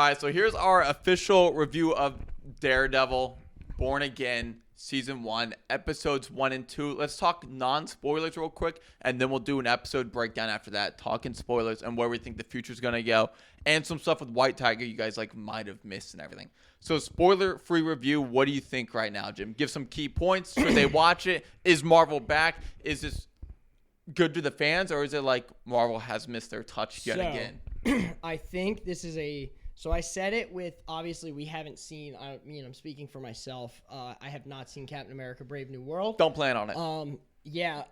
All right, so here's our official review of Daredevil Born Again Season 1, Episodes 1 and 2. Let's talk non-spoilers real quick, and then we'll do an episode breakdown after that, talking spoilers and where we think the future's going to go, and some stuff with White Tiger you guys might have missed and everything. So spoiler-free review, what do you think right now, Jim? Give some key points. Should they watch it? Is Marvel back? Is this good to the fans, or is it like Marvel has missed their touch yet again? I think this is So I said it with, obviously we haven't seen, I'm speaking for myself. I have not seen Captain America Brave New World. Don't plan on it. Yeah,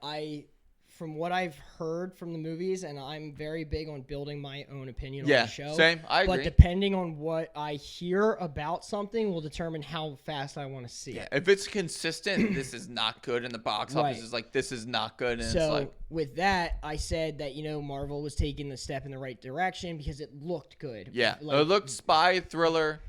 from what I've heard from the movies, and I'm very big on building my own opinion on the show. Yeah, same. I agree. But depending on what I hear about something will determine how fast I want to see it. If it's consistent, this is not good, and the box office is like, this is not good. And so it's like, with that, I said that, Marvel was taking the step in the right direction because it looked good. Yeah, it looked spy thriller.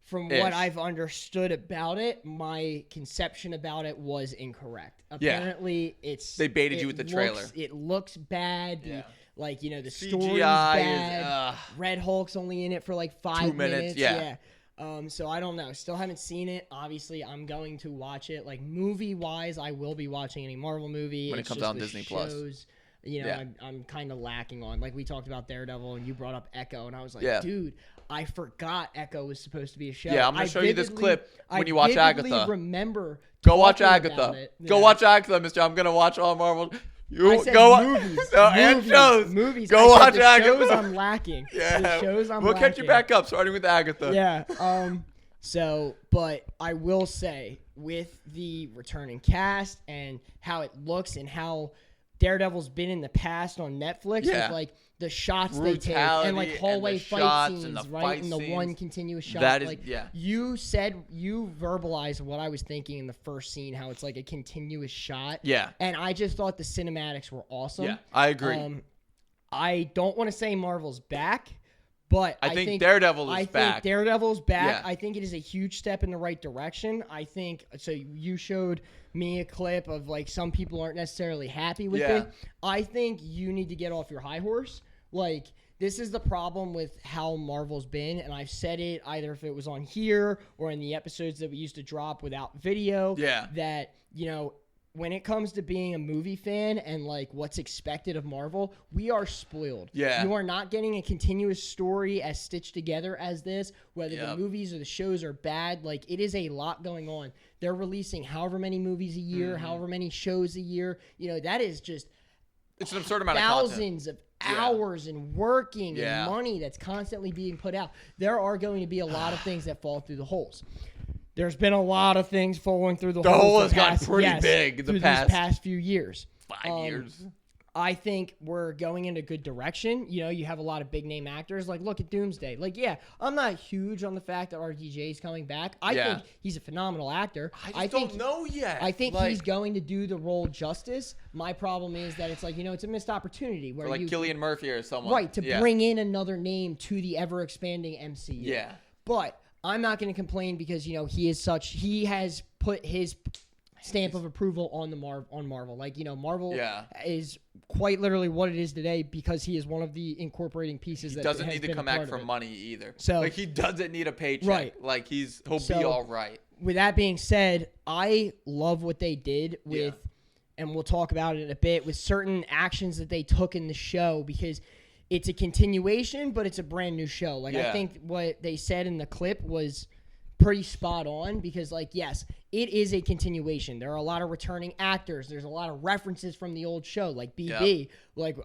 From what I've understood about it, my conception about it was incorrect. Apparently, they baited you with the trailer. It looks bad. Yeah. The story's bad. Red Hulk's only in it for 5 2 minutes. Yeah. So I don't know. Still haven't seen it. Obviously, I'm going to watch it. Movie-wise, I will be watching any Marvel movie. When it comes out on Disney Plus. I'm kind of lacking on. We talked about Daredevil, and you brought up Echo, and I was like, dude, I forgot Echo was supposed to be a show. Yeah, I'm going to show you this clip when you watch Agatha. Remember Go watch Agatha. Go watch Agatha, mister. I'm going to watch all Marvel. Movies. And shows. Movies. Go watch Agatha. Shows I'm lacking. Yeah. We'll catch you back up, starting with Agatha. Yeah. But I will say, with the returning cast and how it looks and how Daredevil's been in the past on Netflix with the shots they take and hallway fight scenes, right? And the one continuous shot. That is, you verbalized what I was thinking in the first scene, how it's like a continuous shot. Yeah. And I just thought the cinematics were awesome. Yeah, I agree. I don't want to say Marvel's back, but I think Daredevil is back. I think Daredevil's back. Yeah. I think it is a huge step in the right direction. I think so. You showed me a clip of some people aren't necessarily happy with it. I think you need to get off your high horse. This is the problem with how Marvel's been, and I've said it either if it was on here or in the episodes that we used to drop without video. Yeah. That when it comes to being a movie fan and what's expected of Marvel, we are spoiled. Yeah. You are not getting a continuous story as stitched together as this, whether the movies or the shows are bad. It is a lot going on. They're releasing however many movies a year, however many shows a year. That is just it's an absurd amount of thousands of hours and working and money that's constantly being put out. There are going to be a lot of things that fall through the holes. There's been a lot of things falling through the holes. The hole has gotten pretty big these past few years. 5 years. I think we're going in a good direction. You have a lot of big name actors. Look at Doomsday. I'm not huge on the fact that RDJ is coming back. I think he's a phenomenal actor. I don't know yet. I think he's going to do the role justice. My problem is that it's it's a missed opportunity where Cillian Murphy or someone. Right, to bring in another name to the ever-expanding MCU. Yeah. But I'm not going to complain because, he has put his stamp of approval on Marvel. Marvel is quite literally what it is today because he is one of the incorporating pieces that doesn't need to come back for money either. So he doesn't need a paycheck. Right. He'll be all right. With that being said, I love what they did with, and we'll talk about it in a bit, with certain actions that they took in the show because it's a continuation, but it's a brand new show. I think what they said in the clip was pretty spot on because, yes, it is a continuation. There are a lot of returning actors. There's a lot of references from the old show, like BB.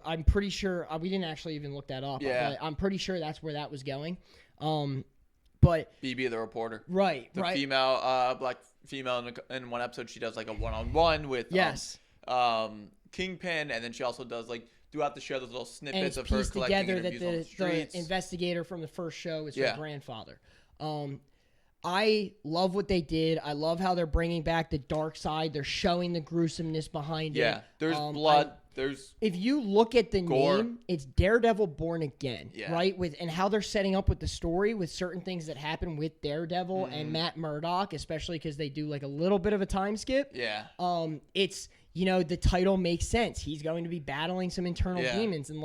I'm pretty sure we didn't actually even look that up. Yeah. But I'm pretty sure that's where that was going. But BB the reporter, right? Female, black female in one episode, she does a one-on-one with Kingpin, and then she also does throughout the show those little snippets of her collecting interviews on the streets. The investigator from the first show is her grandfather. I love what they did. I love how they're bringing back the dark side. They're showing the gruesomeness behind it. Yeah, there's blood. If you look at the gore. name, it's Daredevil Born Again, right? And how they're setting up with the story, with certain things that happen with Daredevil and Matt Murdock, especially because they do a little bit of a time skip. Yeah. It's the title makes sense. He's going to be battling some internal demons, and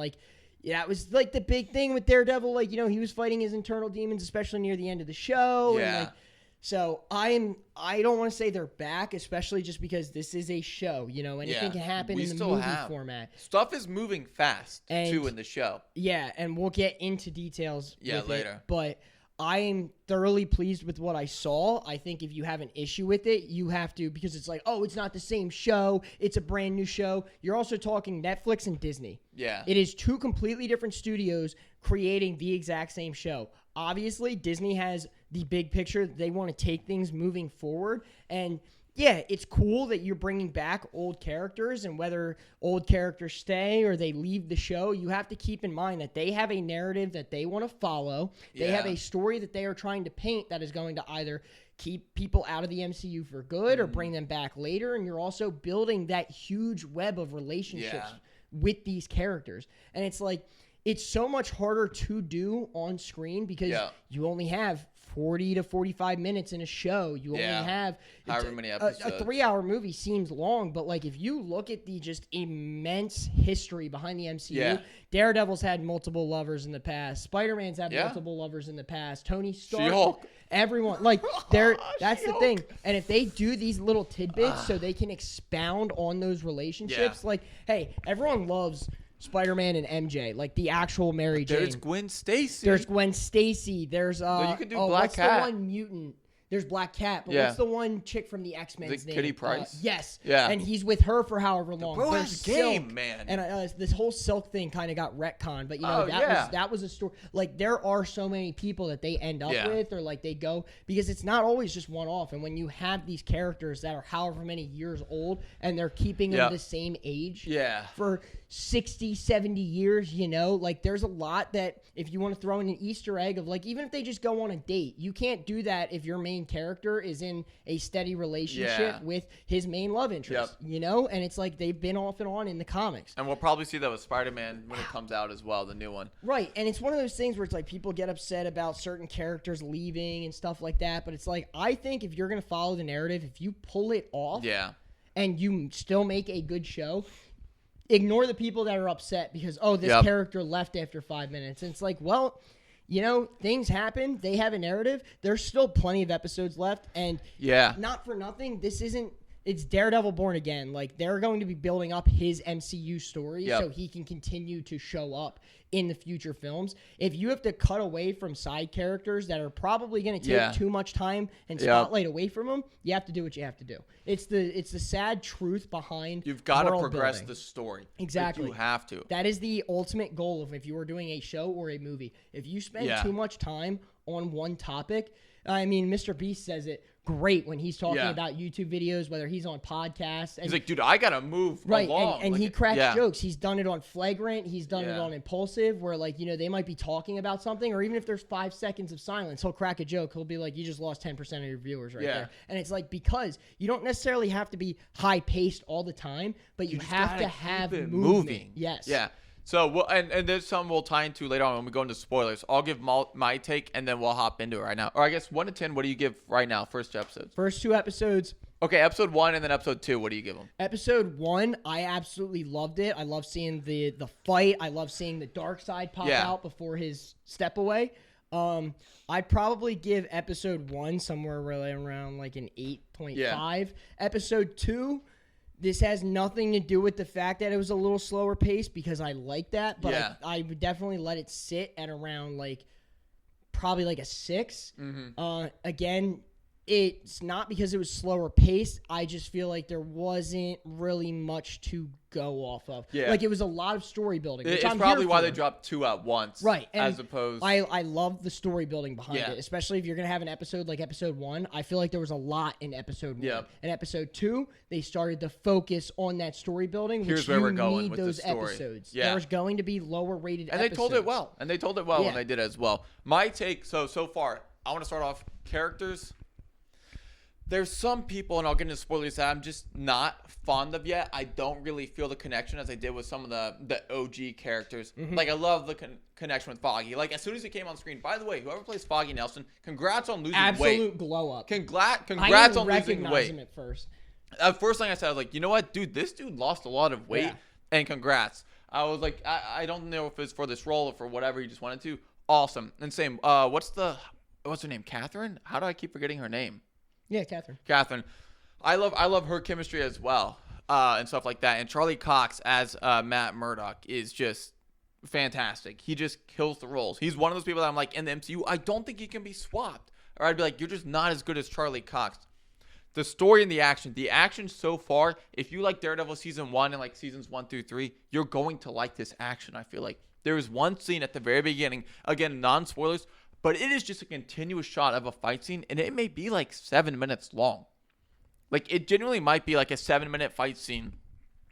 Yeah, it was like the big thing with Daredevil. Like, he was fighting his internal demons, especially near the end of the show. Yeah. And like, so I don't want to say they're back, especially just because this is a show. Anything can happen in the movie format. Stuff is moving fast too in the show. Yeah, and we'll get into details. Later. But I am thoroughly pleased with what I saw. I think if you have an issue with it, you have to, because it's like, oh, it's not the same show. It's a brand new show. You're also talking Netflix and Disney. Yeah. It is two completely different studios creating the exact same show. Obviously, Disney has the big picture. They want to take things moving forward. And yeah, it's cool that you're bringing back old characters, and whether old characters stay or they leave the show, you have to keep in mind that they have a narrative that they want to follow. They have a story that they are trying to paint that is going to either keep people out of the MCU for good or bring them back later. And you're also building that huge web of relationships with these characters. And it's like, it's so much harder to do on screen because you only have 40 to 45 minutes in a show. You only have however many episodes. A 3-hour movie seems long, but like if you look at the just immense history behind the MCU, Daredevil's had multiple lovers in the past. Spider-Man's had multiple lovers in the past. Tony Stark, She-Hulk. Everyone, like that's the thing. And if they do these little tidbits so they can expound on those relationships, like, hey, everyone loves Spider-Man and MJ, like the actual Mary Jane. There's Gwen Stacy. There's Gwen Stacy. There's you could do Black Cat. What's the one mutant? There's Black Cat, but what's the one chick from the X-Men's name? Kitty Pryde? Yes. Yeah. And he's with her for however long. Bro There's has game, Silk, man. And this whole Silk thing kind of got retconned, but that was a story. Like, there are so many people that they end up with, or like they go, because it's not always just one off. And when you have these characters that are however many years old and they're keeping them the same age for 60, 70 years, like there's a lot that if you want to throw in an Easter egg of like, even if they just go on a date, you can't do that if your main character is in a steady relationship with his main love interest, and it's like they've been off and on in the comics. And we'll probably see that with Spider-Man when it comes out as well, the new one. Right. And it's one of those things where it's like people get upset about certain characters leaving and stuff like that. But it's like, I think if you're going to follow the narrative, if you pull it off and you still make a good show, ignore the people that are upset because, this character left after 5 minutes. And it's like, well, things happen. They have a narrative. There's still plenty of episodes left. And not for nothing, it's Daredevil Born Again. Like, they're going to be building up his MCU story so he can continue to show up in the future films. If you have to cut away from side characters that are probably going to take too much time and spotlight away from them, you have to do what you have to do. It's the sad truth behind You've got to progress building. The story. Exactly. Like, you have to. That is the ultimate goal of if you were doing a show or a movie. If you spend too much time on one topic, I mean, Mr. Beast says it great when he's talking about YouTube videos, whether he's on podcasts. And, he's like, dude, I got to move along. And he cracks jokes. He's done it on Flagrant. He's done it on Impulsive, where, like, they might be talking about something, or even if there's 5 seconds of silence, he'll crack a joke. He'll be like, you just lost 10% of your viewers right there. And it's like, because you don't necessarily have to be high-paced all the time, but you have to have movement. Yes. Yeah. So, and there's some we'll tie into later on when we go into spoilers. I'll give my take, and then we'll hop into it right now. Or I guess 1 to 10, what do you give right now, first 2 episodes? First 2 episodes. Okay, episode 1 and then episode 2, what do you give them? Episode 1, I absolutely loved it. I love seeing the fight. I love seeing the dark side pop out before his step away. I'd probably give episode 1 somewhere really around like an 8.5. Yeah. Episode 2... This has nothing to do with the fact that it was a little slower paced because I like that, but I would definitely let it sit at around probably like a 6. Mm-hmm. Again, it's not because it was slower paced. I just feel like there wasn't really much to go off of. Yeah. Like, it was a lot of story building. It's probably why they dropped 2 at once. Right. And as opposed... I love the story building behind it, especially if you're going to have an episode like episode 1. I feel like there was a lot in episode 1. Yep. In episode 2, they started to focus on that story building, Here's which where you we're going need with those the story. episodes. Yeah. There's going to be lower rated episodes. And they told it well. When they did it as well. My take, so far, I want to start off characters. There's some people, and I'll get into spoilers, that I'm just not fond of yet. I don't really feel the connection as I did with some of the OG characters. Mm-hmm. Like, I love the connection with Foggy. Like, as soon as he came on screen, by the way, whoever plays Foggy Nelson, congrats on losing weight. Absolute glow up. Congrats on losing weight. I didn't recognize him at first. The first thing I said, I was like, you know what, dude, this dude lost a lot of weight, and congrats. I was like, I don't know if it's for this role or for whatever he just wanted to. Awesome. And same, what's her name? Catherine? How do I keep forgetting her name? Yeah, Catherine. Catherine. I love her chemistry as well, and stuff like that. And Charlie Cox as Matt Murdock is just fantastic. He just kills the roles. He's one of those people that I'm like, in the MCU, I don't think he can be swapped. Or I'd be like, you're just not as good as Charlie Cox. The story and the action so far, if you like Daredevil season 1 and like seasons 1 through 3, you're going to like this action, I feel like. There is one scene at the very beginning, again, non-spoilers, but it is just a continuous shot of a fight scene, and it may be like 7 minutes long. Like, it genuinely might be like a 7-minute fight scene,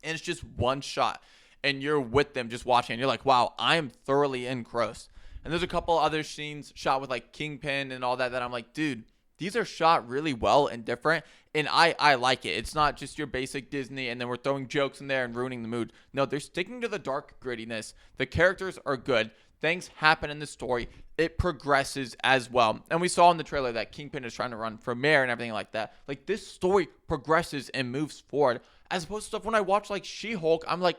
and it's just one shot, and you're with them just watching, and you're like, wow, I am thoroughly engrossed. And there's a couple other scenes shot with like Kingpin and all that I'm like, dude, these are shot really well and different, and I like it. It's not just your basic Disney, and then we're throwing jokes in there and ruining the mood. No, they're sticking to the dark grittiness. The characters are good. Things happen in the story. It progresses as well. And we saw in the trailer that Kingpin is trying to run for mayor and everything like that. Like, this story progresses and moves forward. As opposed to stuff when I watch, like, She-Hulk, I'm like,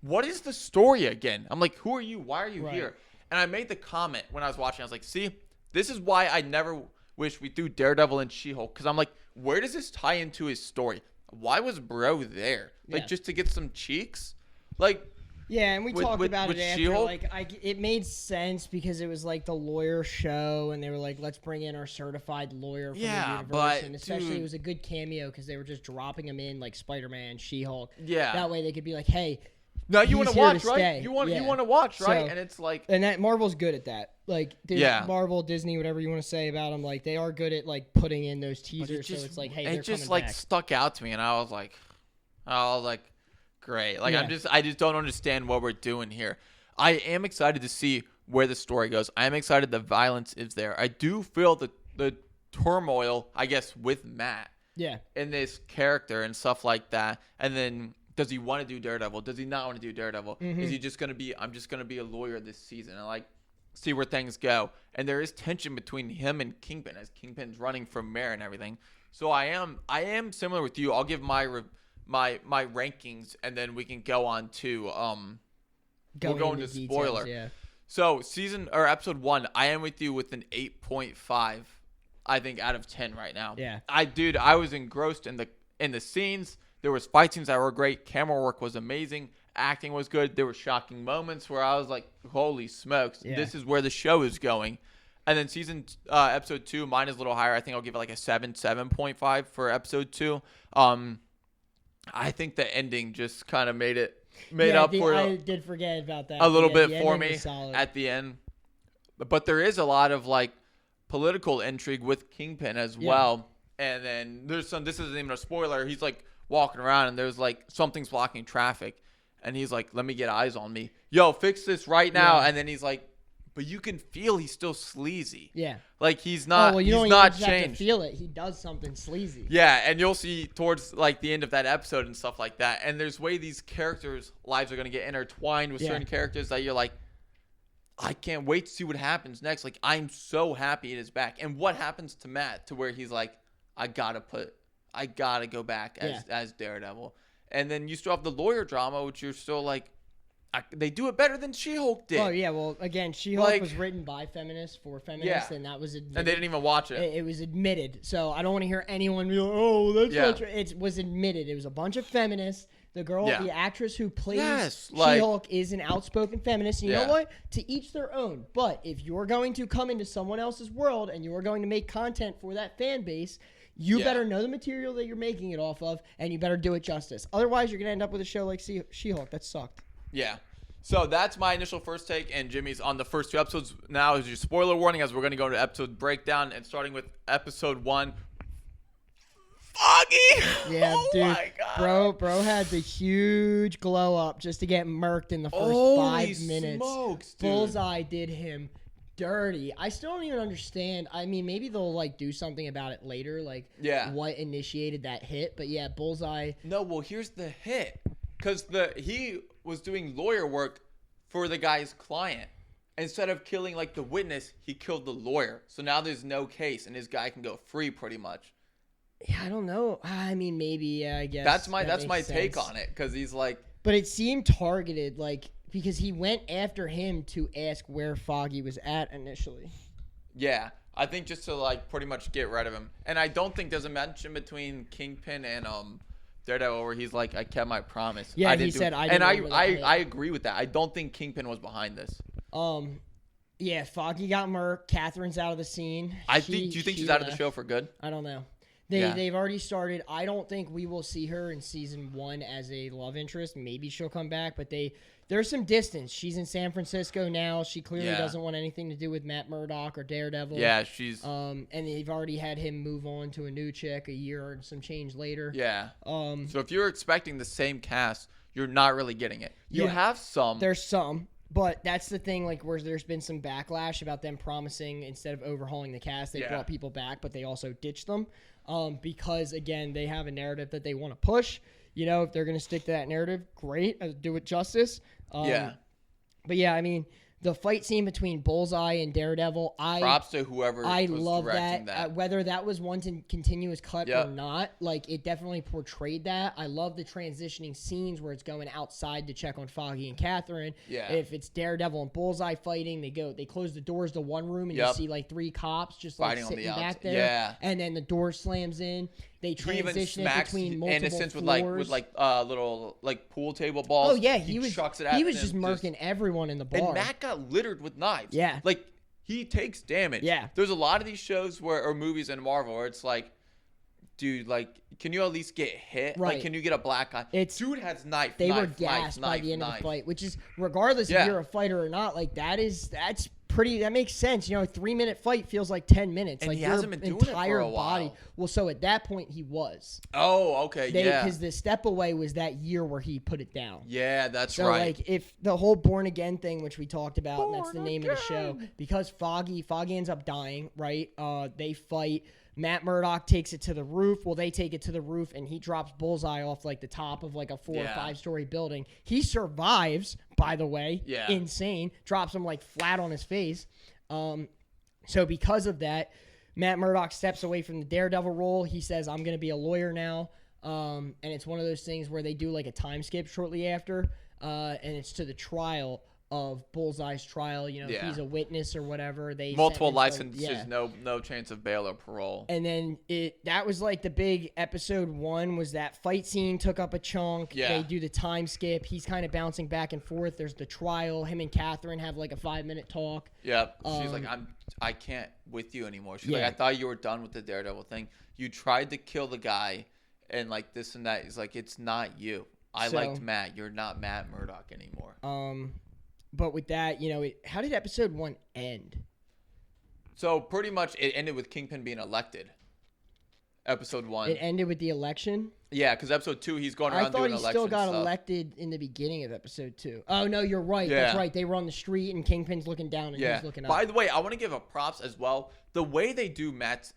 what is the story again? I'm like, who are you? Why are you here? And I made the comment when I was watching. I was like, see, this is why I never wish we threw Daredevil and She-Hulk. Because I'm like, where does this tie into his story? Why was Bro there? Like, just to get some cheeks? Like... Yeah, and we talked about it after. She-Hulk? Like, it made sense because it was like the lawyer show, and they were like, "Let's bring in our certified lawyer from the universe." But and especially it was a good cameo because they were just dropping him in like Spider-Man, She-Hulk. Yeah, that way they could be like, "Hey, no, you want to watch, right? Stay. You want to watch, right?" So, and it's like, and that Marvel's good at that. Like, Marvel, Disney, whatever you want to say about them, like they are good at like putting in those teasers. So it's like, hey, they're coming just like back. Stuck out to me, and I was like. Great. Like, I just don't understand what we're doing here. I am excited to see where the story goes. I am excited the violence is there. I do feel the turmoil, I guess, with Matt. Yeah. In this character and stuff like that. And then does he want to do Daredevil? Does he not want to do Daredevil? Mm-hmm. Is he just going to be, I'm just going to be a lawyer this season and like see where things go. And there is tension between him and Kingpin as Kingpin's running for mayor and everything. So I am similar with you. I'll give my rankings, and then we can go on to we'll go into spoiler. Yeah. So episode 1, I am with you with an 8.5, I think, out of 10 right now. Yeah. I was engrossed in the scenes. There was fight scenes that were great. Camera work was amazing. Acting was good. There were shocking moments where I was like, holy smokes, this is where the show is going. And then episode 2, mine is a little higher. I think I'll give it like a 7.5 for episode 2. I think the ending just kind of made up for it. I did forget about that. A little bit for me at the end. But there is a lot of like political intrigue with Kingpin as well. And then this isn't even a spoiler. He's like walking around and there's like something's blocking traffic. And he's like, let me get eyes on me. Yo, fix this right now. And then he's like, but you can feel he's still sleazy. Yeah. Like he's not he's not changed. Have to feel it. He does something sleazy. Yeah, and you'll see towards like the end of that episode and stuff like that. And there's way these characters' lives are going to get intertwined with certain characters that you're like, I can't wait to see what happens next. Like, I'm so happy it is back. And what happens to Matt to where he's like, I gotta go back as Daredevil. And then you still have the lawyer drama, which you're still like, they do it better than She-Hulk did. Oh, yeah. Well, again, She-Hulk was written by feminists for feminists, and that was admitted. And they didn't even watch it. It was admitted. So I don't want to hear anyone be like, oh, that's not true. It was admitted. It was a bunch of feminists. The girl, the actress who plays She-Hulk is an outspoken feminist. And you know what? To each their own. But if you're going to come into someone else's world and you are going to make content for that fan base, you better know the material that you're making it off of, and you better do it justice. Otherwise, you're going to end up with a show like She-Hulk. That sucked. Yeah. So that's my initial first take, and Jimmy's on the first 2 episodes. Now is your spoiler warning as we're going to go to episode breakdown, and starting with episode 1. Foggy! Yeah, dude. My God. Bro had the huge glow up just to get murked in the first 5 minutes. Smokes, dude. Bullseye did him dirty. I still don't even understand. I mean, maybe they'll like do something about it later, like what initiated that hit. But yeah, Bullseye. No, well, here's the hit. Because he was doing lawyer work for the guy's client. Instead of killing like the witness, he killed the lawyer. So now there's no case, and his guy can go free pretty much. Yeah, I don't know. I mean, maybe I guess that's my take on it. Because he's like, But it seemed targeted, like, because he went after him to ask where Foggy was at initially. Yeah, I think just to like pretty much get rid of him. And I don't think there's a mention between Kingpin and Daredevil where he's like, I kept my promise. Yeah, he said I didn't. And I agree with that. I don't think Kingpin was behind this. Yeah, Foggy got murked. Catherine's out of the scene. Do you think she's out of the show for good? I don't know. They've already started. I don't think we will see her in season 1 as a love interest. Maybe she'll come back, but there's some distance. She's in San Francisco now. She clearly doesn't want anything to do with Matt Murdock or Daredevil. Yeah, she's and they've already had him move on to a new chick a year and some change later. Yeah. So if you're expecting the same cast, you're not really getting it. You have some. There's some. But that's the thing, like, where there's been some backlash about them promising, instead of overhauling the cast, they brought people back, but they also ditched them. Because, again, they have a narrative that they want to push. You know, if they're going to stick to that narrative, great. Do it justice. But, yeah, I mean, the fight scene between Bullseye and Daredevil, props to whoever was love directing that. Whether that was one continuous cut or not, like, it definitely portrayed that. I love the transitioning scenes where it's going outside to check on Foggy and Catherine. Yeah. If it's Daredevil and Bullseye fighting, they close the doors to one room and you see like 3 cops just like fighting sitting on the back there. Yeah. And then the door slams in. They transition it between multiple Innocence floors. with little like pool table balls. Oh yeah, he was chucks it at he was him, just murking everyone in the bar. And Matt got littered with knives. Yeah. Like he takes damage. Yeah. There's a lot of these shows or movies in Marvel where it's like, dude, like, can you at least get hit? Right. Like, can you get a black eye? Dude has knife. They were gassed by the end of the fight, which is regardless if you're a fighter or not. Like that's pretty. That makes sense. You know, a 3-minute fight feels like 10 minutes. And like he hasn't been doing it for a while. Well, so at that point he was. Oh, okay, Because the step away was that year where he put it down. Yeah, that's right. So like, if the whole Born Again thing, which we talked about, and that's the name of the show, because Foggy ends up dying. Right? They fight. Matt Murdock takes it to the roof. Well, they take it to the roof, and he drops Bullseye off like the top of like a 4 or 5 story building. He survives, by the way. Yeah. Insane. Drops him like flat on his face. So because of that, Matt Murdock steps away from the Daredevil role. He says, I'm going to be a lawyer now. And it's one of those things where they do like a time skip shortly after. And it's to the trial of Bullseye's trial. You know, if he's a witness or whatever. They multiple licenses, no chance of bail or parole. And then that was like the big episode 1 was that fight scene took up a chunk. Yeah. They do the time skip. He's kind of bouncing back and forth. There's the trial. Him and Catherine have like a 5-minute talk. Yep. She's like, I can't with you anymore. She's like, I thought you were done with the Daredevil thing. You tried to kill the guy and like this and that. He's like, it's not you. I liked Matt. You're not Matt Murdock anymore. But with that, you know, how did episode 1 end? So pretty much it ended with Kingpin being elected. Episode 1. It ended with the election? Yeah, because episode 2, he's going around doing election stuff. I thought he still got elected in the beginning of episode 2. Oh, no, you're right. Yeah. That's right. They were on the street, and Kingpin's looking down, and he's looking up. By the way, I want to give a props as well. The way they do Matt's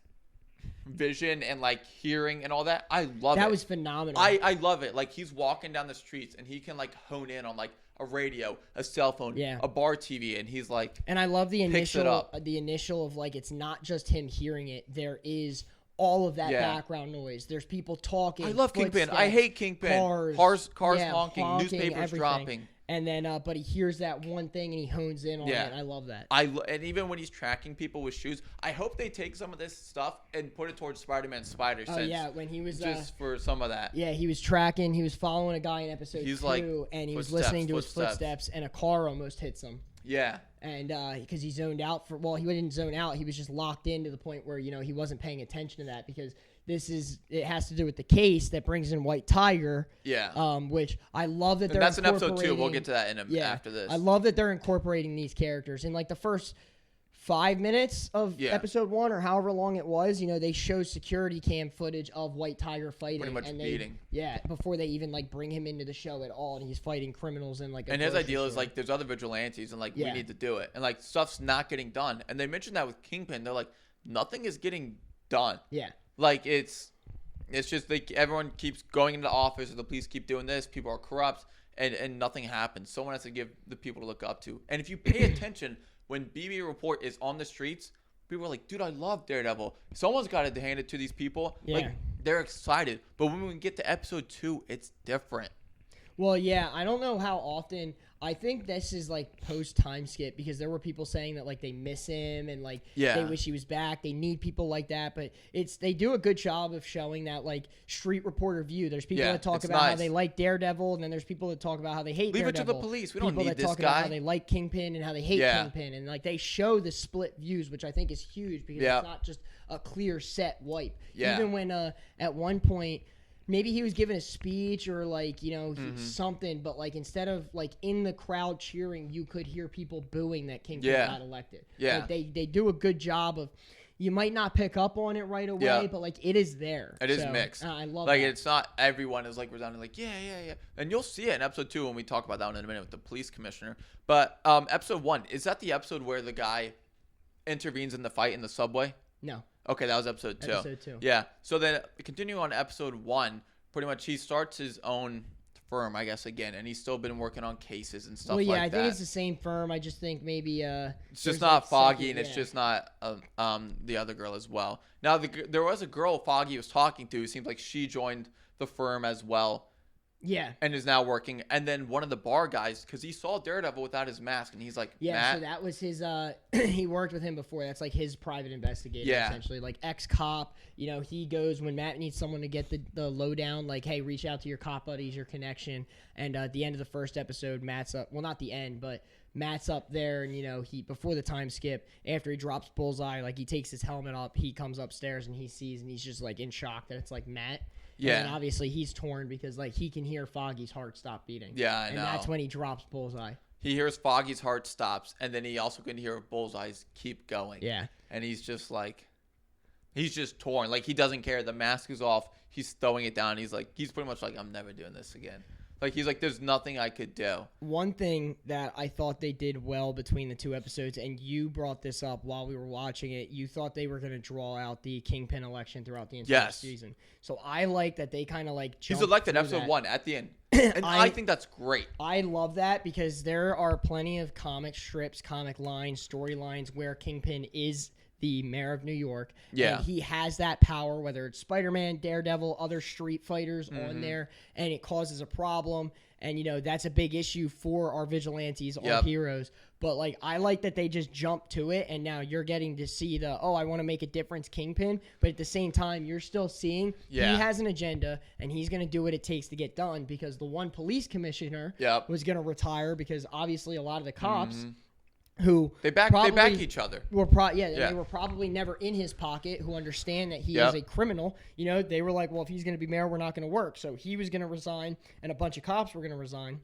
vision and, like, hearing and all that, I love it. That was phenomenal. I love it. Like, he's walking down the streets, and he can, like, hone in on, like, a radio, a cell phone, a bar TV, and he's, like, and I love the initial of, like, it's not just him hearing it. There is all of that background noise. There's people talking. I love Kingpin. I hate Kingpin. Cars honking, newspapers everything. Dropping. And then, but he hears that one thing and he hones in on it. And I love that. And even when he's tracking people with shoes, I hope they take some of this stuff and put it towards Spider-Man's spider sense. Oh yeah, when he was just for some of that. Yeah, he was tracking. He was following a guy in episode 2, like, and he was listening to his footsteps, and a car almost hits him. Yeah. And because he zoned out he didn't zone out. He was just locked in to the point where, you know, he wasn't paying attention to that because it has to do with the case that brings in White Tiger. Yeah. Which I love that that's in episode 2. We'll get to that after this. I love that they're incorporating these characters in like the first 5 minutes of episode 1 or however long it was. You know, they show security cam footage of White Tiger fighting. Pretty much beating. Yeah, before they even like bring him into the show at all, and he's fighting criminals in like. And his idea is like, there's other vigilantes, and like we need to do it, and like stuff's not getting done. And they mentioned that with Kingpin, they're like, nothing is getting done. Yeah. Like it's just like everyone keeps going into the office, or the police keep doing this. People are corrupt, and nothing happens. Someone has to give the people to look up to. And if you pay attention. When BB Report is on the streets, people are like, dude, I love Daredevil. Someone's got to hand it to these people. Yeah. Like, they're excited. But when we get to episode 2, it's different. Well, yeah, I don't know how often. I think this is like post time skip because there were people saying that like they miss him and like they wish he was back. They need people like that, but they do a good job of showing that like street reporter view. There's people that talk about how they like Daredevil, and then there's people that talk about how they hate Daredevil. Leave it to the police. We don't need this guy. People that talk about how they like Kingpin and how they hate Kingpin, and like they show the split views, which I think is huge because it's not just a clear set wipe. Yeah. Even when at one point, maybe he was giving a speech or like, something, but like instead of like in the crowd cheering, you could hear people booing that Kingpin got elected. Yeah. Like they do a good job of, you might not pick up on it right away, but like it is there. It is mixed. I love like that. It's not everyone is like resounding like, yeah. And you'll see it in episode 2 when we talk about that one in a minute with the police commissioner. But episode 1, is that the episode where the guy intervenes in the fight in the subway? No. Okay, that was episode 2. Episode 2. Yeah. So then continuing on episode 1, pretty much he starts his own firm, I guess, again, and he's still been working on cases and stuff like that. Well, yeah, I think it's the same firm. I just think maybe it's just not Foggy, and it's just not the other girl as well. Now, there was a girl Foggy was talking to. It seems like she joined the firm as well. Yeah. And is now working. And then one of the bar guys, because he saw Daredevil without his mask, and he's like, yeah, Matt? so that was his, he worked with him before. That's like his private investigator, essentially. Like ex-cop, he goes when Matt needs someone to get the lowdown, like, hey, reach out to your cop buddies, your connection. And at the end of the first episode, Matt's up, well, not the end, but Matt's up there, and, he, before the time skip, after he drops Bullseye, like, he takes his helmet up, he comes upstairs, and he sees, and he's just, like, in shock that it's, like, Matt. Yeah. And obviously he's torn because like he can hear Foggy's heart stop beating. Yeah, I know. And that's when he drops Bullseye. He hears Foggy's heart stops, and then he also can hear Bullseye's keep going. Yeah. And he's just like, he's just torn. Like he doesn't care. The mask is off. He's throwing it down. He's pretty much like, I'm never doing this again. Like he's like, there's nothing I could do. One thing that I thought they did well between the 2 episodes, and you brought this up while we were watching it, you thought they were going to draw out the Kingpin election throughout the entire season. So I like that they kind of like he's elected episode 1 at the end. And I think that's great. I love that because there are plenty of comic strips, comic lines, storylines where Kingpin is the mayor of New York. Yeah. And he has that power, whether it's Spider-Man, Daredevil, other street fighters on there, and it causes a problem. And, that's a big issue for our vigilantes, our heroes. But, like, I like that they just jump to it, and now you're getting to see I want to make a difference Kingpin. But at the same time, you're still seeing he has an agenda, and he's going to do what it takes to get done because the one police commissioner was going to retire because, obviously, a lot of the cops who they back each other. They were probably never in his pocket, who understand that he is a criminal. They were like, well, if he's going to be mayor, we're not going to work. So he was going to resign, and a bunch of cops were going to resign.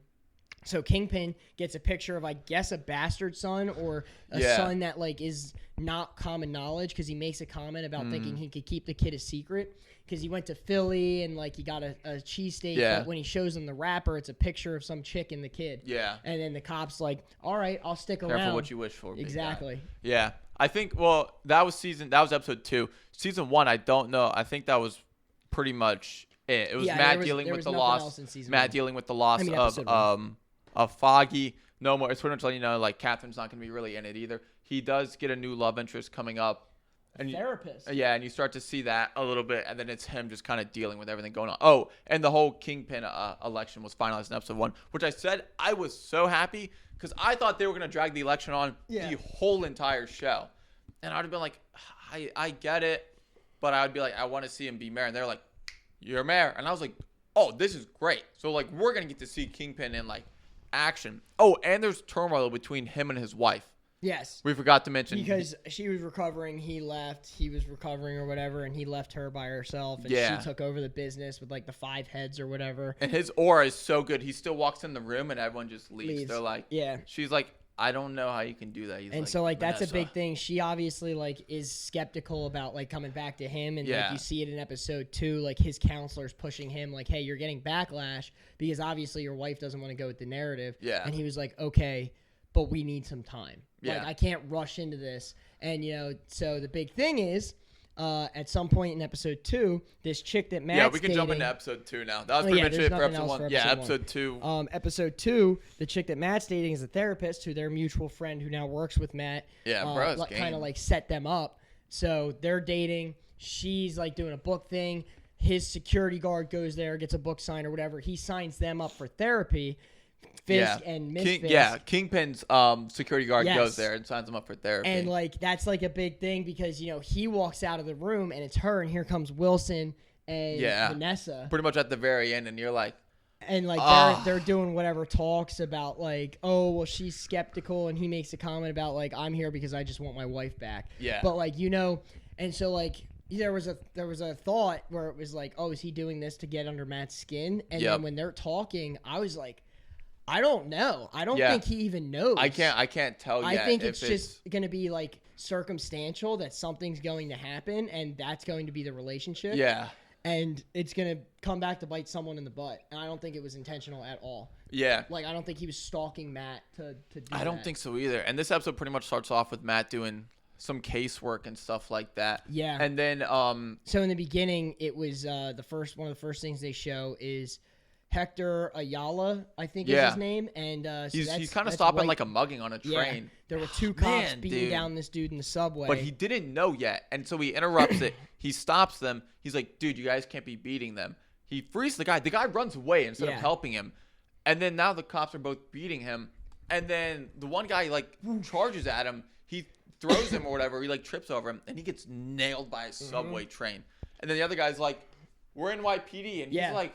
So Kingpin gets a picture of, I guess, a bastard son or a son that like is not common knowledge because he makes a comment about thinking he could keep the kid a secret because he went to Philly and like he got a cheesesteak. But when he shows him the wrapper, it's a picture of some chick and the kid. Yeah. And then the cop's like, all right, I'll stick around. Careful what you wish for. Exactly. Yeah. I think, that was episode 2. Season 1, I don't know. I think that was pretty much it. It was Matt dealing with the loss. Matt dealing with the loss of Foggy. No more. It's pretty much letting you know, like, Catherine's not going to be really in it either. He does get a new love interest coming up. And therapist. Yeah, and you start to see that a little bit, and then it's him just kind of dealing with everything going on. Oh, and the whole Kingpin election was finalized in episode 1, which I said I was so happy because I thought they were going to drag the election on the whole entire show. And I would have been like, I get it, but I would be like, I want to see him be mayor. And they're like, you're mayor. And I was like, oh, this is great. So, like, we're going to get to see Kingpin in, like, action. Oh, and there's turmoil between him and his wife. Yes. We forgot to mention. Because she was recovering, he left, he was recovering or whatever, and he left her by herself, and she took over the business with, like, the 5 heads or whatever. And his aura is so good. He still walks in the room, and everyone just leaves. They're like, she's like, I don't know how you can do that. He's and like, so, like, Vanessa. that's a big thing. She obviously, like, is skeptical about, like, coming back to him. And, like, you see it in episode 2, like, his counselor's pushing him, like, hey, you're getting backlash because obviously your wife doesn't want to go with the narrative. Yeah. And he was like, okay, but we need some time. Like, I can't rush into this. And, so the big thing is, at some point in episode 2, this chick that Matt's we can jump into episode 2 now. That was pretty much it for episode 1. Episode 2. Episode 2, the chick that Matt's dating is a therapist who their mutual friend who now works with Matt. Yeah, kind of like set them up. So they're dating. She's like doing a book thing. his security guard goes there, gets a book signed or whatever. He signs them up for therapy. Fisk and Miss Fisk. Kingpin's security guard goes there and signs him up for therapy. And like that's like a big thing because he walks out of the room and it's her, and here comes Wilson and Vanessa. Pretty much at the very end, and you're like, and like they're doing whatever talks about like, oh well, she's skeptical, and he makes a comment about like, I'm here because I just want my wife back. Yeah. But like and so like there was a thought where it was like, oh, is he doing this to get under Matt's skin? And then when they're talking, I was like, I don't know. I don't think he even knows. I can't tell yet. I think it's just going to be like circumstantial that something's going to happen, and that's going to be the relationship. Yeah. And it's going to come back to bite someone in the butt. And I don't think it was intentional at all. Yeah. Like, I don't think he was stalking Matt to do that. I don't think so either. And this episode pretty much starts off with Matt doing some casework and stuff like that. Yeah. And then so in the beginning, it was one of the first things they show is Hector Ayala, I think is his name, and he's kind of stopping like a mugging on a train. Yeah, there were two cops beating down this dude in the subway, but he didn't know yet, and so he interrupts it. He stops them. He's like, "Dude, you guys can't be beating them." He frees the guy. The guy runs away instead of helping him, and then now the cops are both beating him, and then the one guy like charges at him. He throws him or whatever. He like trips over him, and he gets nailed by a subway train. And then the other guy's like, "We're NYPD," and he's like.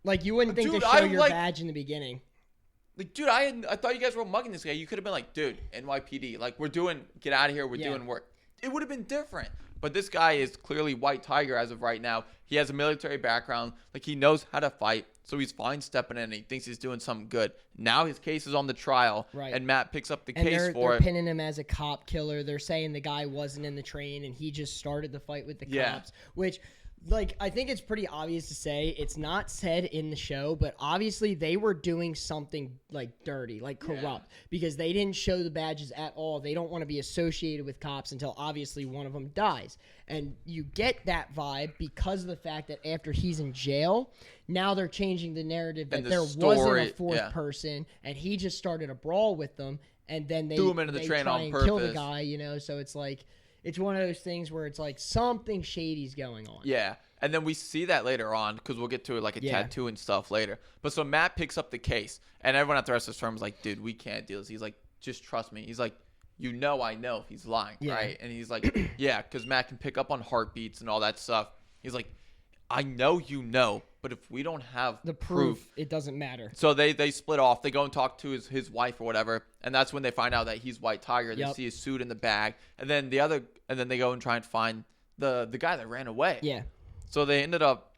Like, you wouldn't think to show your badge in the beginning. Like, dude, I thought you guys were mugging this guy. You could have been like, dude, NYPD. Like, get out of here. We're doing work. It would have been different. But this guy is clearly White Tiger as of right now. He has a military background. Like, he knows how to fight. So he's fine stepping in, and he thinks he's doing something good. Now his case is on the trial, and Matt picks up the case for it. They're pinning him as a cop killer. They're saying the guy wasn't in the train, and he just started the fight with the cops, which... Like, I think it's pretty obvious to say it's not said in the show, but obviously they were doing something like dirty, like corrupt, because they didn't show the badges at all. They don't want to be associated with cops until obviously one of them dies. And you get that vibe because of the fact that after he's in jail, now they're changing the narrative that there wasn't a fourth person, and he just started a brawl with them, and then they threw him into the train try on and purpose. Kill the guy, so it's like... It's one of those things where it's like something shady's going on. Yeah. And then we see that later on because we'll get to it like a tattoo and stuff later. But so Matt picks up the case, and everyone at the rest of the firm is like, dude, we can't do this. He's like, just trust me. He's like, I know if he's lying, right? And he's like, yeah, because Matt can pick up on heartbeats and all that stuff. He's like, I know you know, but if we don't have the proof, it doesn't matter. So they split off. They go and talk to his wife or whatever, and that's when they find out that he's White Tiger. They see his suit in the bag, and then they go and try and find the guy that ran away. Yeah. So they ended up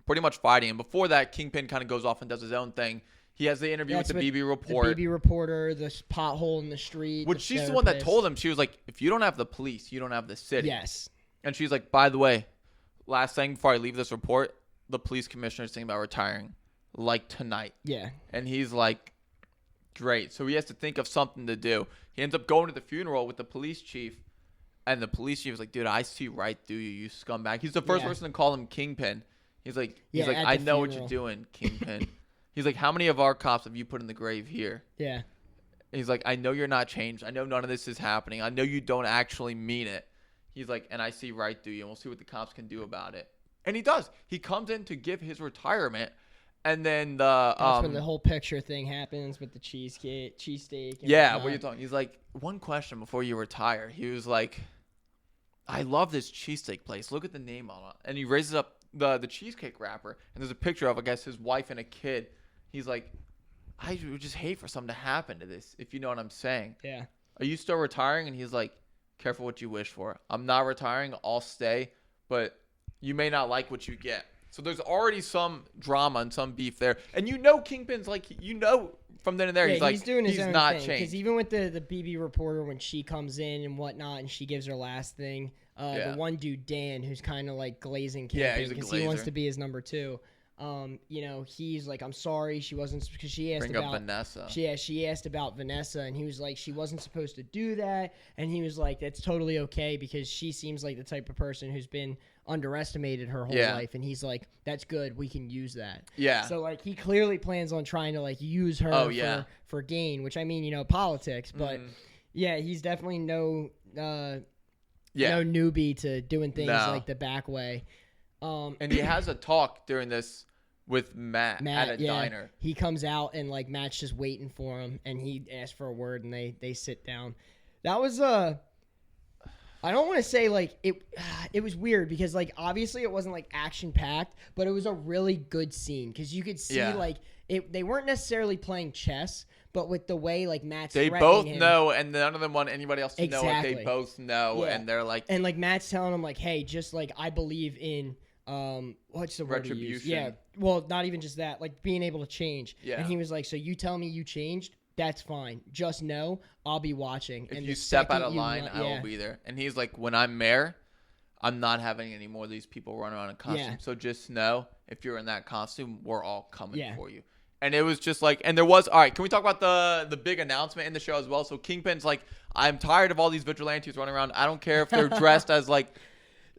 pretty much fighting. And before that, Kingpin kind of goes off and does his own thing. He has the interview with the BB reporter. The BB reporter, this pothole in the street. Which she's the one that told him. She was like, if you don't have the police, you don't have the city. Yes. And she's like, by the way, last thing before I leave this report, the police commissioner is thinking about retiring, like tonight. Yeah. And he's like, great. So he has to think of something to do. He ends up going to the funeral with the police chief. And the police chief is like, dude, I see right through you, you scumbag. He's the first person to call him Kingpin. He's like, I know what you're doing, Kingpin. He's like, how many of our cops have you put in the grave here? Yeah. He's like, I know you're not changed. I know none of this is happening. I know you don't actually mean it. He's like, and I see right through you, and we'll see what the cops can do about it. And he does. He comes in to give his retirement, and then that's when the whole picture thing happens with the cheesesteak. Yeah, what are you talking? He's like, one question before you retire. He was like, I love this cheesesteak place. Look at the name on it. And he raises up the cheesecake wrapper, and there's a picture of, I guess, his wife and a kid. He's like, I would just hate for something to happen to this, if you know what I'm saying. Yeah. Are you still retiring? And he's like, careful what you wish for. I'm not retiring. I'll stay, but you may not like what you get. So there's already some drama and some beef there. And Kingpin's like, from then and there, he's doing his own not thing. Changed. Because even with the BB reporter, when she comes in and whatnot, and she gives her last thing, the one dude, Dan, who's kind of like glazing Kingpin because he wants to be his number two. He's like, I'm sorry, she wasn't, because she asked about Vanessa. She asked about Vanessa, and he was like, she wasn't supposed to do that, and he was like, that's totally okay because she seems like the type of person who's been underestimated her whole life, and he's like, that's good, we can use that. Yeah. So like, he clearly plans on trying to like use her for gain, which I mean, politics, but he's definitely no newbie to doing things like the back way. And he has a talk during this with Matt at a diner. He comes out and like Matt's just waiting for him, and he asks for a word, and they sit down. That was I don't want to say like it was weird because like obviously it wasn't like action packed, but it was a really good scene because you could see like they weren't necessarily playing chess, but with the way like Matt's they both know, and none of them want anybody else to know it. They both know, and they're like, and like Matt's telling him like, hey, just like I believe in what's the word retribution. Yeah, well, not even just that, like being able to change. Yeah, and he was like, so you tell me you changed. That's fine. Just know I'll be watching. If you step out of line, I will be there. And he's like, when I'm mayor, I'm not having any more of these people running around in costume. Yeah. So just know, if you're in that costume, we're all coming for you. And it was just like, and there was, all right, can we talk about the big announcement in the show as well? So Kingpin's like, I'm tired of all these vigilantes running around. I don't care if they're dressed as like,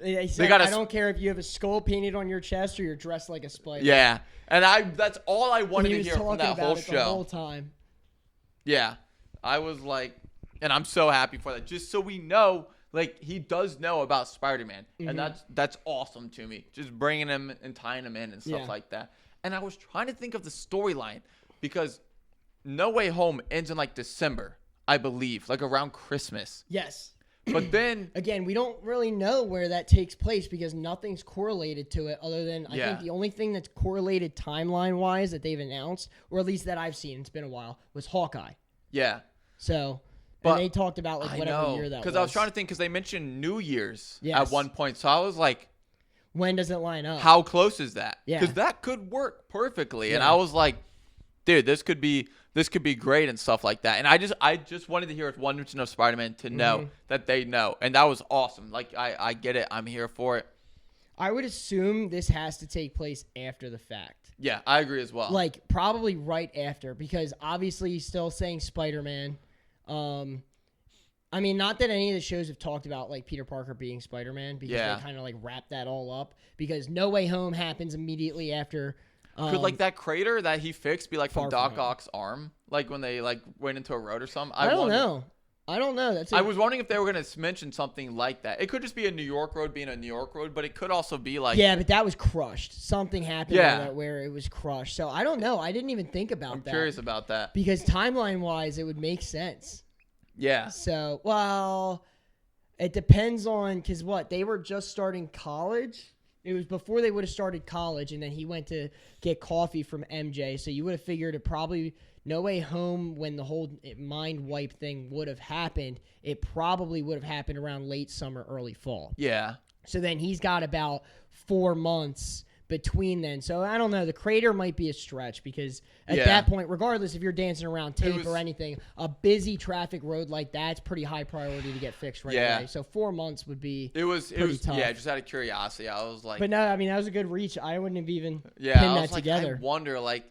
I don't care if you have a skull painted on your chest or you're dressed like a spider. Yeah. And that's all I wanted to hear from that whole show. The whole time. Yeah, I was like, and I'm so happy for that. Just so we know, like, he does know about Spider-Man, and that's awesome to me. Just bringing him and tying him in and stuff like that. And I was trying to think of the storyline because No Way Home ends in like December, I believe, like around Christmas. Yes. But then again, we don't really know where that takes place because nothing's correlated to it other than I think the only thing that's correlated timeline-wise that they've announced, or at least that I've seen, it's been a while, was Hawkeye. Yeah. So, and they talked about like whatever year that was. Because I was trying to think because they mentioned New Year's at one point. So I was like, when does it line up? How close is that? Yeah. Because that could work perfectly. Yeah. And I was like, dude, this could be great and stuff like that. And I just wanted to hear if one mention of Spider-Man to know that they know. And that was awesome. Like, I get it. I'm here for it. I would assume this has to take place after the fact. Yeah, I agree as well. Like, probably right after because obviously he's still saying Spider-Man. I mean, not that any of the shows have talked about, like, Peter Parker being Spider-Man because they kind of, like, wrap that all up because No Way Home happens immediately after... Could, like, that crater that he fixed be, like, from Doc Ock's arm? Like, when they, like, went into a road or something? I don't know. I was wondering if they were going to mention something like that. It could just be a New York road being a New York road, but it could also be, like... Yeah, but that was crushed. Something happened where it was crushed. So, I don't know. I didn't even think about that. I'm curious about that. Because timeline-wise, it would make sense. Yeah. So, well, it depends on... Because what? They were just starting college? It was before they would have started college, and then he went to get coffee from MJ. So you would have figured it probably No Way Home, when the whole mind wipe thing would have happened, it probably would have happened around late summer, early fall. Yeah. So then he's got about 4 months between then. So I don't know. The crater might be a stretch because at that point, regardless if you're dancing around tape or anything, a busy traffic road like that's pretty high priority to get fixed right away. So 4 months would be pretty tough. Yeah, just out of curiosity. I was like... But no, I mean, that was a good reach. I wouldn't have even pinned that together. I wonder, like,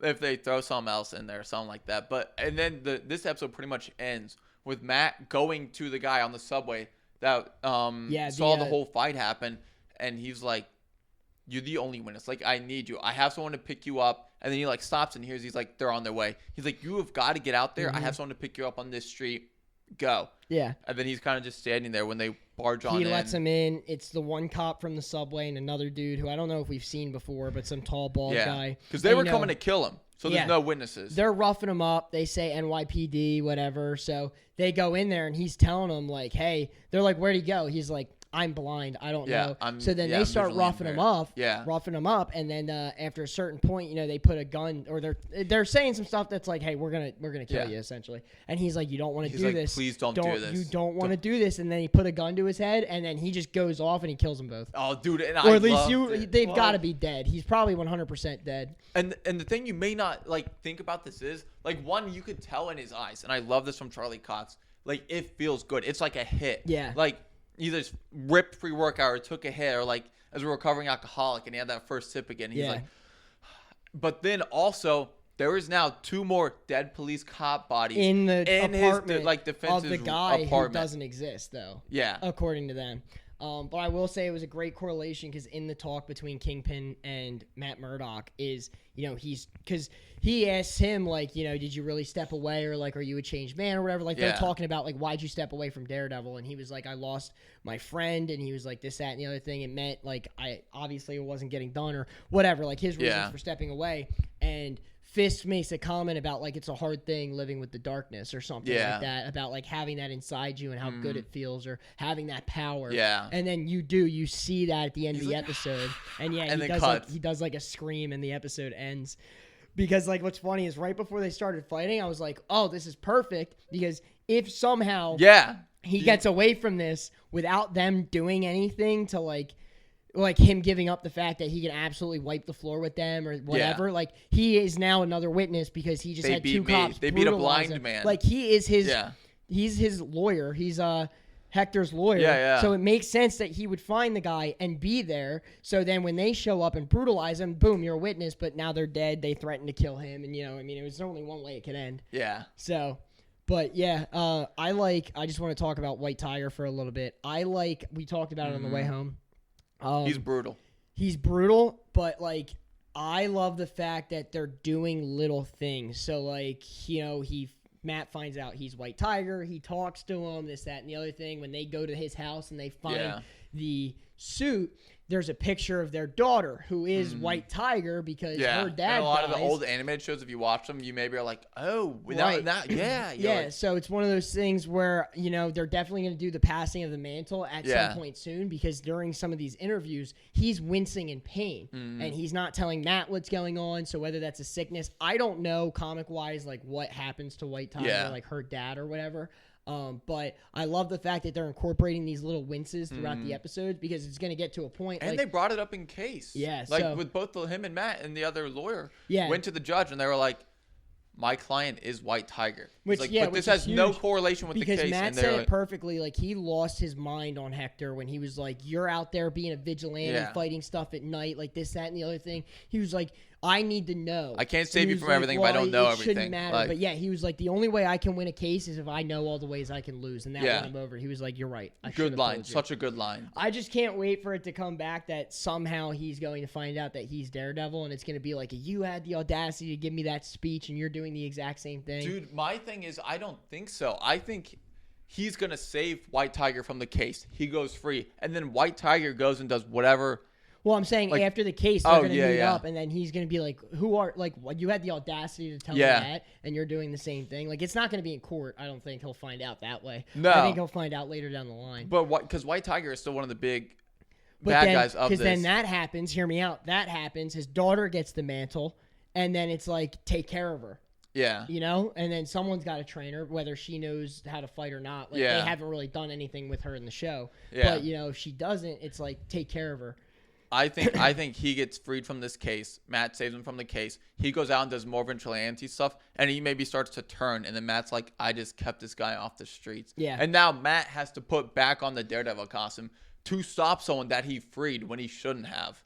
if they throw something else in there or something like that. But and then this episode pretty much ends with Matt going to the guy on the subway that saw the whole fight happen, and he's like, you're the only witness. Like, I need you. I have someone to pick you up. And then he, like, stops and hears, he's like, they're on their way. He's like, you have got to get out there. I have someone to pick you up on this street. Go. Yeah. And then he's kind of just standing there when they barge on in. He lets him in. It's the one cop from the subway and another dude who I don't know if we've seen before, but some tall, bald guy. Because they were coming to kill him. So there's no witnesses. They're roughing him up. They say NYPD, whatever. So they go in there and he's telling them, like, hey, they're like, where'd he go? He's like, I'm blind. I don't know. So then they start roughing him up. Yeah. Roughing him up, and then after a certain point, they put a gun, or they're saying some stuff that's like, "Hey, we're gonna kill you," essentially. And he's like, "You don't want to do this. Please don't do this. You don't want to do this." And then he put a gun to his head, and then he just goes off and he kills them both. Oh, dude! And or at least they've got to be dead. He's probably 100% dead. And the thing you may not think about this is one, you could tell in his eyes, and I love this from Charlie Cox. It feels good. It's like a hit. Yeah. Either ripped pre-workout or took a hit, or as a recovering alcoholic and he had that first sip again. He's but then also there is now 2 more dead police cop bodies in the apartment his defensive of the guy apartment. who doesn't exist though. Yeah, according to them. But I will say it was a great correlation because in the talk between Kingpin and Matt Murdock is, because he asks him, like, did you really step away, or like, are you a changed man or whatever? Like, they're talking about, like, why'd you step away from Daredevil? And he was like, I lost my friend, and he was like, this, that, and the other thing. It meant, like, it wasn't getting done or whatever, like, his reasons for stepping away. And Fist makes a comment about, like, it's a hard thing living with the darkness or something like that, about, like, having that inside you and how good it feels, or having that power. Yeah. And then you see that at the end of the episode. And and he does like a scream, and the episode ends. Because, like, what's funny is right before they started fighting, I was like, oh, this is perfect, because if somehow he gets away from this without them doing anything to, like him giving up the fact that he can absolutely wipe the floor with them or whatever. Like, he is now another witness because he just had two cops. They beat a blind man. Like, he is he's his lawyer. He's Hector's lawyer. Yeah. So it makes sense that he would find the guy and be there. So then when they show up and brutalize him, boom, you're a witness. But now they're dead. They threaten to kill him. And, it was only one way it could end. Yeah. So, but yeah, I just want to talk about White Tiger for a little bit. We talked about it on the way home. He's brutal. He's brutal, but, like, I love the fact that they're doing little things. So, like, Matt finds out he's White Tiger. He talks to him, this, that, and the other thing. When they go to his house and they find the suit, there's a picture of their daughter who is White Tiger because her dad and a lot dies. of the old animated shows, if you watch them, you maybe are like, oh, without that, yeah. So it's one of those things where, they're definitely going to do the passing of the mantle at some point soon, because during some of these interviews, he's wincing in pain and he's not telling Matt what's going on. So whether that's a sickness, I don't know comic wise, like what happens to White Tiger, like her dad or whatever. But I love the fact that they're incorporating these little winces throughout the episodes, because it's going to get to a point. And they brought it up in case. Yeah. Like, with both him and Matt and the other lawyer went to the judge and they were like, my client is White Tiger. But this has no correlation with the case. Because Matt said it perfectly. Like, he lost his mind on Hector when he was like, you're out there being a vigilante, fighting stuff at night, like this, that, and the other thing. He was like, I need to know. I can't save you from everything if I don't know everything. It shouldn't matter. But yeah, he was like, the only way I can win a case is if I know all the ways I can lose. And that won him over. He was like, you're right. Good line. Such a good line. I just can't wait for it to come back that somehow he's going to find out that he's Daredevil, and it's going to be like, you had the audacity to give me that speech and you're doing the exact same thing. Dude, my thing is, I don't think so. I think he's going to save White Tiger from the case. He goes free. And then White Tiger goes and does whatever. Well, I'm saying after the case, they're going to meet up, and then he's going to be like, you had the audacity to tell me that, and you're doing the same thing. Like, it's not going to be in court. I don't think he'll find out that way. No. I think he'll find out later down the line. But because White Tiger is still one of the big bad guys of this. Because then that happens, hear me out, that happens, his daughter gets the mantle, and then it's like, take care of her. Yeah. And then someone's got to train her, whether she knows how to fight or not. Like, they haven't really done anything with her in the show. Yeah. But, if she doesn't, it's like, take care of her. I think he gets freed from this case. Matt saves him from the case. He goes out and does more vigilante stuff, and he maybe starts to turn. And then Matt's like, I just kept this guy off the streets. Yeah. And now Matt has to put back on the Daredevil costume to stop someone that he freed when he shouldn't have.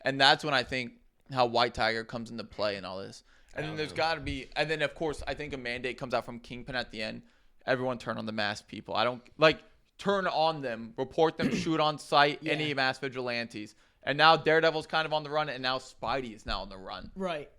And that's when I think how White Tiger comes into play and all this. And then there's got to be – and then, of course, I think a mandate comes out from Kingpin at the end. Everyone turn on the masked people. I don't – like, turn on them, report them, shoot on sight, any masked vigilantes. And now Daredevil's kind of on the run, and now Spidey is now on the run. Right.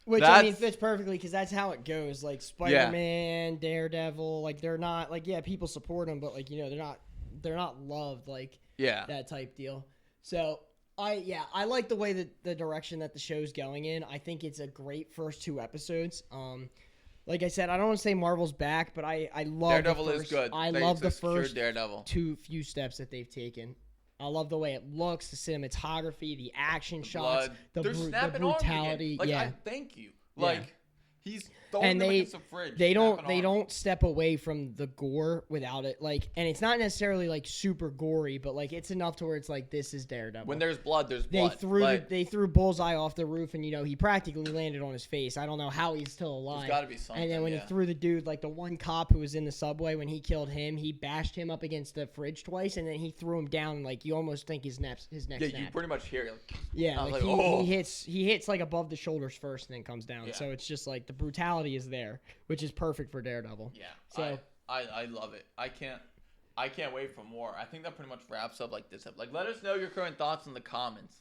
Which, I mean, fits perfectly because that's how it goes. Like, Spider-Man, Daredevil, like, they're not, like, people support them, but, like, they're not loved, like, that type deal. So, I like the way that the direction that the show's going in. I think it's a great first 2 episodes. Like I said, I don't want to say Marvel's back, but I love Daredevil is good. I love the first Daredevil. few steps that they've taken. I love the way it looks, the cinematography, the action shots, the brutality. I thank you. Like, he's throwing and them against the fridge. They don't step away from the gore without it. Like, and it's not necessarily like super gory, but like it's enough to where it's like, this is Daredevil. When there's blood, there's blood. They threw Bullseye off the roof, and he practically landed on his face. I don't know how he's still alive. There's got to be something. And then when he threw the dude, like the one cop who was in the subway, when he killed him, he bashed him up against the fridge twice, and then he threw him down. Like, you almost think his neck snapped. You pretty much hear it. He hits like above the shoulders first, and then comes down. So it's just like the brutality is there, which is perfect for Daredevil. Yeah. So I love it. I can't. I can't wait for more. I think that pretty much wraps up like this. Like, let us know your current thoughts in the comments.